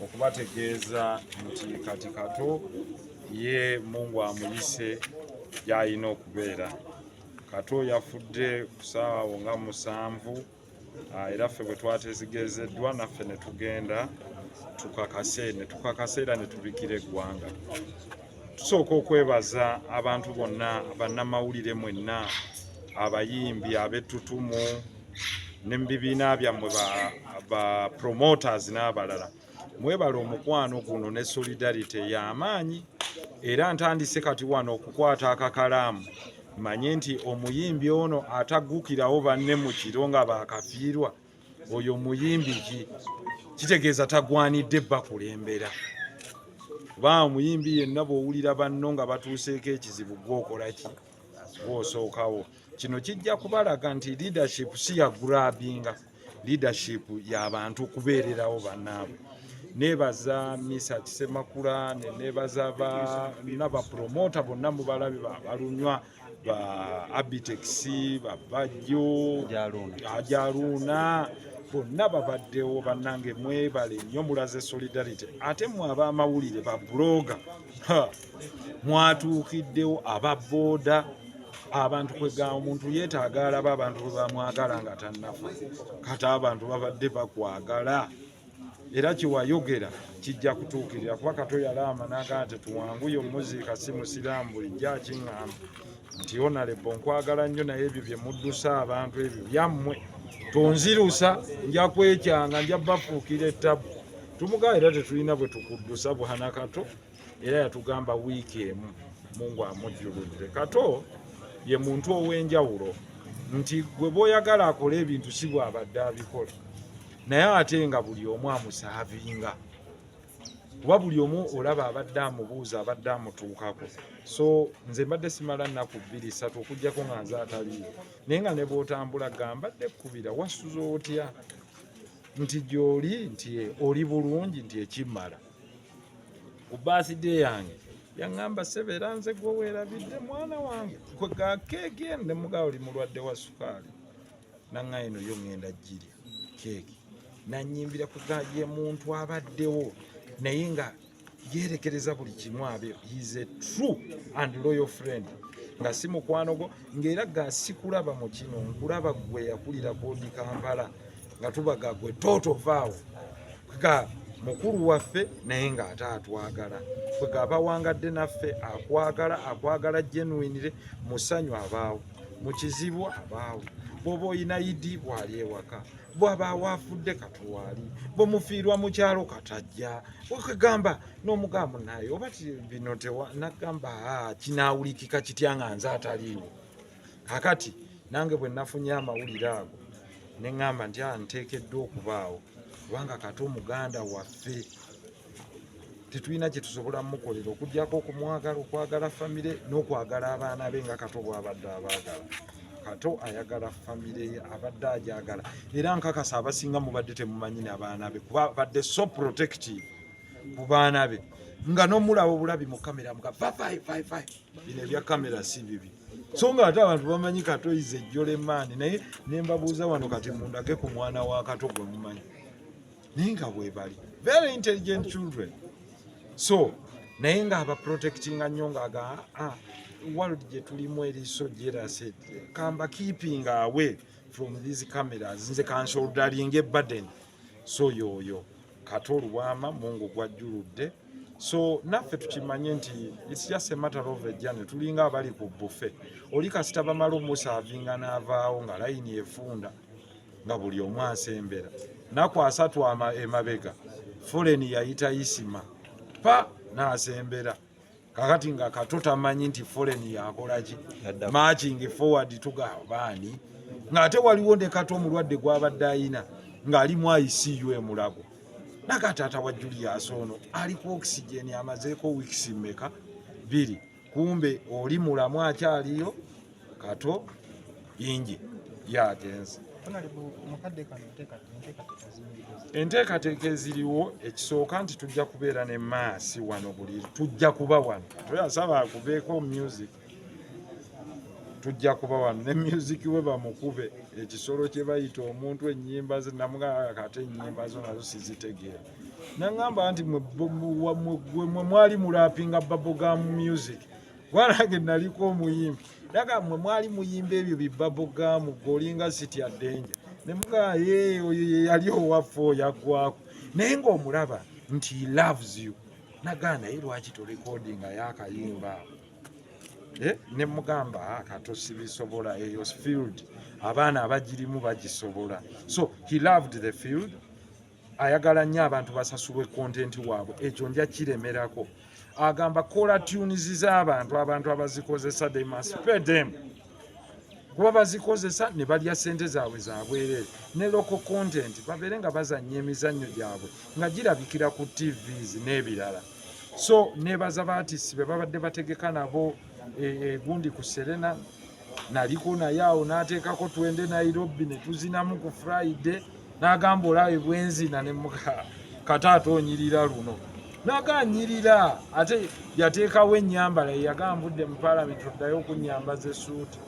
okubategeeza nti kati Kato ye Mungu amuyise gy'alina okubeera. Kato yafudde ku ssaawa nga 7 era ffe bwe twategeezeddwa naffe ne tugenda tukakase era ne tubikira eggwanga. Tusooka okwebaza abantu bonna bannamawulire mwenna, abayimbi, ab'ettutumu ne mu bibiina byammwe ba promoters n'abalala. Mwebale omukwano guno ne solidarity y'amaanyi, era ntandise kati wano okukwata akakalaamu manye nti omuyimbi ono ataggukirawo banne mu kiro nga baakafiirwa, oyo muyimbi kitegeeza tagwanidde bakulembera. Kuba omuyimbi yenna bw'owulira banno nga batuuseeko ekizibu gw'okola ki? Gw'osookawo. Kino kijja kubalaga nti leadership si ya grabinga, leadership y'abantu kubeererawo bannaabwe. Nebaza Misa Kisemakula, nebaza ba promota bonna mubalabe balunywa, ba Abitex, ba Bajjo, Ajaluna, bonna babaddewo bannange mwebale nnyo mulaze solidarity. Ate mwe ab'amawulire ba bloga mwatuukiddewo, aba boda, abantu kwega omuntu yeetaaga alaba abantu bwe bamwagala nga tannafa. Kati abantu babadde bakwagala. Era kiwayogera kijja kutuukirira kuba Kato yalaama n'agamba tetuwanguye omuziika si musiraamu bulijjo akiŋŋamba nti Honorable nkwagala nnyo naye ebyo bye muddusa abantu ebyo byammwe tonzirusa nja kwekyanga nja bafuukira ettabu. Tumugaa era tetulina bwe tukuddusa bwana Kato, era yatugamba wiiki emu Mungu amujjuludde. Kato ye muntu ow'enjawulo nti gwe bw'oyagala akole ebintu si bw'abadde abikola, naye ate nga buli omu amusaavinga, kuba buli omu olaba abadde amubuuza, abadde amutuukako. So nze mbadde simala nnaku 2-3 okuggyako nga nze ataliiwo, naye nga ne bw'otambula gambadde kkubira wasuza otya nti gy'oli nti oli bulungi nti ekimmala. Ku birthday yange yaŋŋamba Sebeera nze gwe weerabidde mwana wange kwega keeki ne mugaa oli mulwadde wa sukaali naŋŋa eno yo ŋŋenda ggirya keeki. Nanyimbira kuga ye muntu abaddewo naye nga yeerekereza buli kimu abe. He is a true and loyal friend. Nga si mukwano gwo ng'era gasikulaba mu kino nkulaba gwe yakulira kodi Kampala nga tubaga gwe toto vaawo kwega mukulu waffe naye ng'ate atwagala kwega abawangadde naffe akwagala genuinire musanyu abaawo mu kizibu abaawo. Bw'oba oyina idi bw'ali ewaka, bw'aba waafudde katwali, bw'omufiirwa mu kyalo katajja. Okugamba n'omugambo naye oba bino nagamba kinaawulikika kitya nga nze ataliiwo. Kakati nange bwe nafunye amawulire ago ne ŋŋamba nti nteekeddwa okubaawo kubanga Kato muganda waffe, tetulina kye tusobola mukolera okuggyako okumwagala, okwagala famire n'okwagala abaana be nga Kato bw'abadde abaagala. Kato ayagala famire ye, abadde ajagala, era nkakasa abasinga mubadde temumanyi n'abaana be kuba badde so protective ku baana be, nga n'omulaba obulabi mu kamera mga vai bino ebya kamera si bibi. So nga ate abantu bamanyi Kato ize ejjolemaani, naye ne mbabuuza wano kati mundage ku mwana wa Kato gwe mumanyi, naye nga bwe bali very intelligent children. So naye nga abaprotectinga nnyo ng'aga world gye tulimu eriiso jealousy, kamba keeping away from these cameras, nze kansoldalinga burden. So yoyo Kato Lubwama Mungu gwajjuludde. So naffe tukimanye nti it's just a matter of a journey. Tulinga abali ku buffet, oli kasita bamala omusaavinga n'avaawo nga layini efunda nga buli omu asembera nakwasa twama emabega foleni yayita isima pa n'asembera. Kakati nga Kato tamanyi nti foleni yakolaki marching forward tugabaani ng'ate waliwo ne Kato omulwadde gw'abadde ayina ng'ali mu ICU emulago. Nakataata wa Julius ono ali ku oxygen amazeeko weeks mmeka 2, kumbe oli mulamu akyaliyo. Kato inji yagenze. Enteekateeka eziriwo, ekisooka nti tujja kubeera ne maasi wano buli tujja kuba wano. Tuyasaba akubeeko music, tujja kuba wano ne music we bamukube ekisolo kye bayita omuntu ennyimba ze namugaa kate ennyimba zo nazo sizitegeera. nangamba nti mwe mwali mulapinga bubblegum music gwanange naliko omuyimbi naga mwe mwali muyimba ebyo bibubblegum golinga city adenja nemuga oyo yali owaffe oyaggwako naye ng'omulaba nti he loves you naga naye lwaki torekodinga yakayimba ne mugamba Kato sibisobola eyo field abaana abagirimu bagisobola so he loved the field ayagala nnyo abantu basasulwe content waabwe ekyo nja kiremerako agamba kola tunes z'abantu abazikozesa they must pay them kuba bazikozesa ne balya sente zaabwe zabwerere ne local content babeere nga bazannya emizannyo gyabwe nga girabikira ku tvs n'ebirala so nebaza baatisi be babadde bategeka nabo gundi ku Serena naliko naye awo n'ateekako twende Nairobi ne tuzinamu ku Friday n'agamba olaawe bwenzina ne muka Kato onyirira luno n'aganyirira ate yateekawo ennyambala yagambudde mu Parliament oddayo okunyambaza essuuti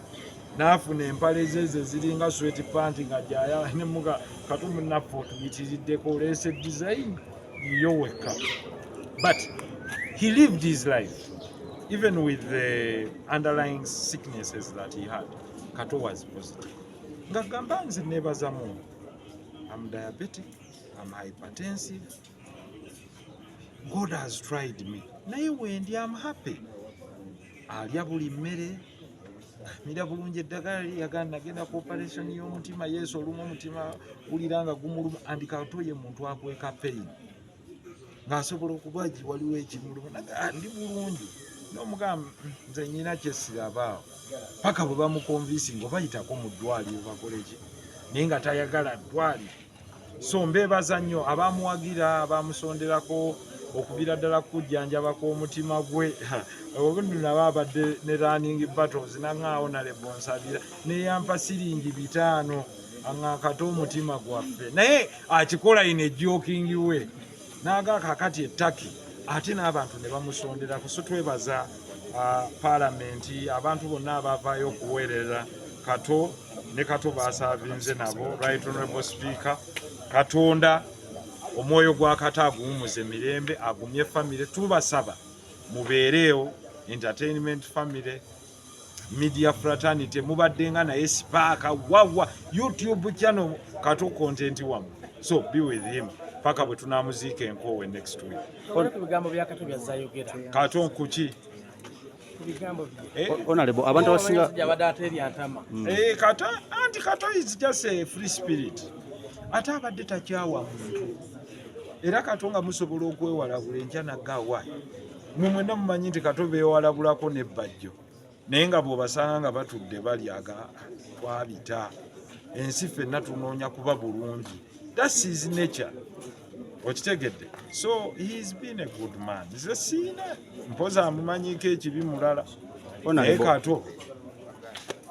n'afuna empale ze ziringa sweat pant nga gyaya ne muka Kato munnaffe otuyitiriddeko oleese design yo wekka but he lived his life even with the underlying sicknesses that he had. Kato was positive. Ngagamba nze nebaza muntu. I'm diabetic, I'm hypertensive. God has tried me. Naye wendi I'm happy. Alya buli mmere. Mira bulungi eddagala yaganda nagenda ku operation y'omutima Yesu olumu omutima uliranga gumuluma andi Kato ye muntu akweka pain. Ng'asobola okubaji waliwo ekimuluma naga ndi bulungi. N'omugamba nze nnyina kyesirabaawo paka bwe bamukonvinsi ng'obayitako mu ddwaliro bakoleki naye nga tayagala ddwaliro so mbeebaza nnyo abamuwagira abamusonderako okubira ddala kujjanjabako omutima gwe obundi nabo abadde ne running battles naŋŋaawo nalebo nsabira neyampa siringi 5 aŋŋaakata omutima gwaffe naye akikola ine ejjokingi we n'aga kakati ettaki ate n'abantu ne bamusonderako so twebaza palamenti abantu bonna abavaayo okuweerera Kato ne Kato basaavinze nabo right honorable speaker Katonda omwoyo gwa Kato aguwumuze mirembe agumye family tubasaba mubeereewo entertainment family media fraternity mubaddenga naye sparka wawa YouTube channel Kato content wamu so be with him paka bwe tunamuziika enkowe next week. Ebigambo bya Kato byazayogera. Kato kuki? Ebigambo honorable abantu abasinga yabadateri atama. Kato anti Kato is just a free spirit. Ate abadde takyawa muntu. Era Kato nga musobola okwewalabula enkya naggawa. Mumwena mumanyi nti Kato beewalabulako n'ebbajjo. Naye nga bw'obasanga nga batudde balyaga twabita. Ensi ffenna tunoonya kuba bulungi. That's his nature. Okitegedde. So he's been a good man. Nze siina mpoza amumanyiko ekibi mulala. Kato.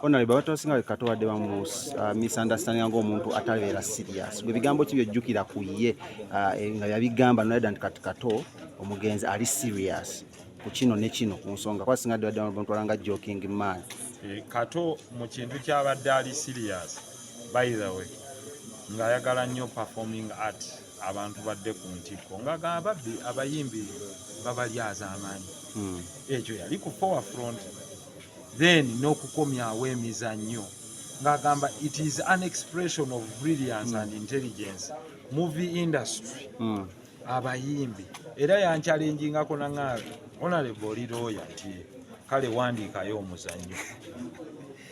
Honorable abantu abasinga Kato wadde bamu misunderstanding ng'omuntu atabeera serious. Bwe bigambo ki byojjukira ku ye nga yabigamba naye nti Kato omugenzi ali serious ku kino ne kino ku nsonga kwasinga wadde abantu balanga joking man. Kato mu kintu kyabadde ali serious. By the way ng'ayagala nnyo performing art abantu badde ku ntikko ng'agamba abayimbi babalyaza amaanyi ekyo yali ku forefront then n'okukomyawo emizannyo ng'agamba it is an expression of brilliance and intelligence movie industry abayimbi era yankyalenjingako naŋŋaaga honorable liroya nti kale wandiikayo omuzannyo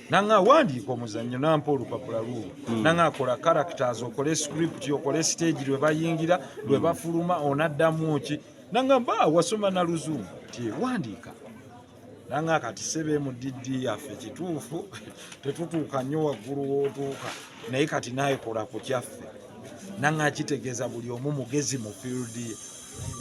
nanga wandiika omuzannyo nampa olupapula luwo nanga akola characters okole script okole stage lwe bayingira lwe bafuluma onaddamu ki nanga mba wasoma na luzungu ti wandiika nanga kati sebe mu didi yaffe kituufu tetutuuka nnyo waggulu wootuuka naye kati naye kola ku kyaffe nanga kitegeeza buli omu mugezi mu field ye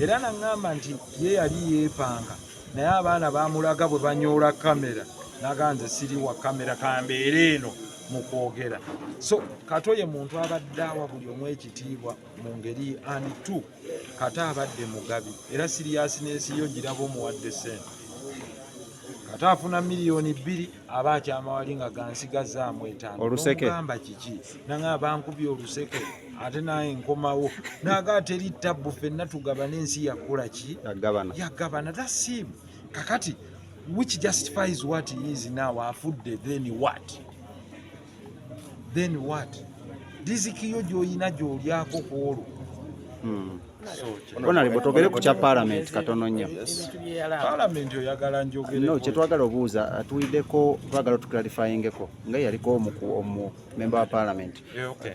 era nangamba nti ye yali yeepanga naye abaana bamulaga bwe banyoola kamera naganze siri wa kamera kambeera eno mu kwogera so Kato ye muntu abadde awa buli omu ekitiibwa mu ngeri and two Kato abadde mugabi era siriyasineesi yo giraba omuwadde ssente Kato afuna miliyoni 2 abakyama wali nga gansigazaamu 5 oluseke ngamba kiki nanga bankubye oluseke ate naye nkomawo naga teri tabbu ffenna tugabana ensi yakola ki yagabana that's him kakati which justifies what he is now afudde then what dizikiyo gy'olina gy'olyako kwolwo Honorable togere ku kya parliament katono nnyo. Parliament oyagala njogere. No, kye twagala obuuza tuwuliddeko twagala tuclarifyingeko nga yaliko omu member wa parliament.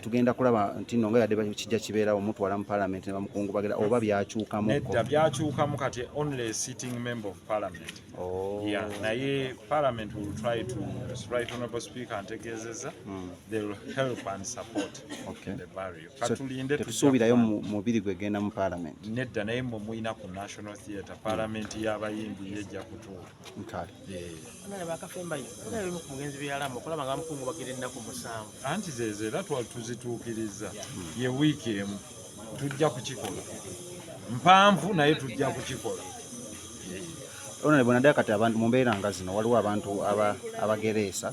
Tugenda kulaba nti no nga yadde kijja kibeera omutwala mu parliament ne bamukungubagira oba byakyukamu. Nedda byakyukamu kati only a sitting member of parliament. Yeah, naye parliament will try to right honorable speaker antegeezezza they will help and support the barrio. Katulinde tusuubirayo mubiri gwegenda mu parliament. Nedda naye mmwe muyina ku national theatre parliament y'abayimbi yejja kutuula nkale anti zezo era tuzituukiriza ye wiiki emu tujja kukikola mpanvu naye tujja kukikola. Honorable naddala kati abantu mu mbeera nga zino waliwo abantu abagereesa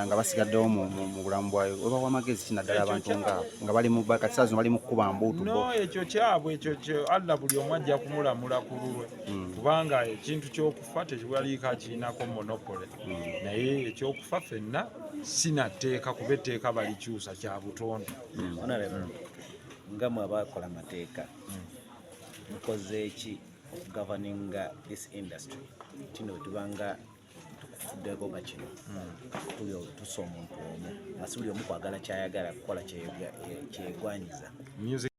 nga basigaddewo mu bulamu bwayo oba wamagezi kinaddala abantu nga bali mu kati saa zino bali mu kkuba mbuutu no ekyo kyabwe ekyo alla buli omu ajja kumulamula ku lulwe kubanga ekintu ky'okufa tekiwaliiko akirinako monopole naye ekyokufa ffenna sinatteeka kuba etteeka balikyusa kya butonde. Nga mwe abakola amateeka mukoze ki governing this industry kino tubanga tukufuddeko nga kino tuli tusa omuntu omu nga si buli omu kwagala kyayagala kukola kyegwanyiza.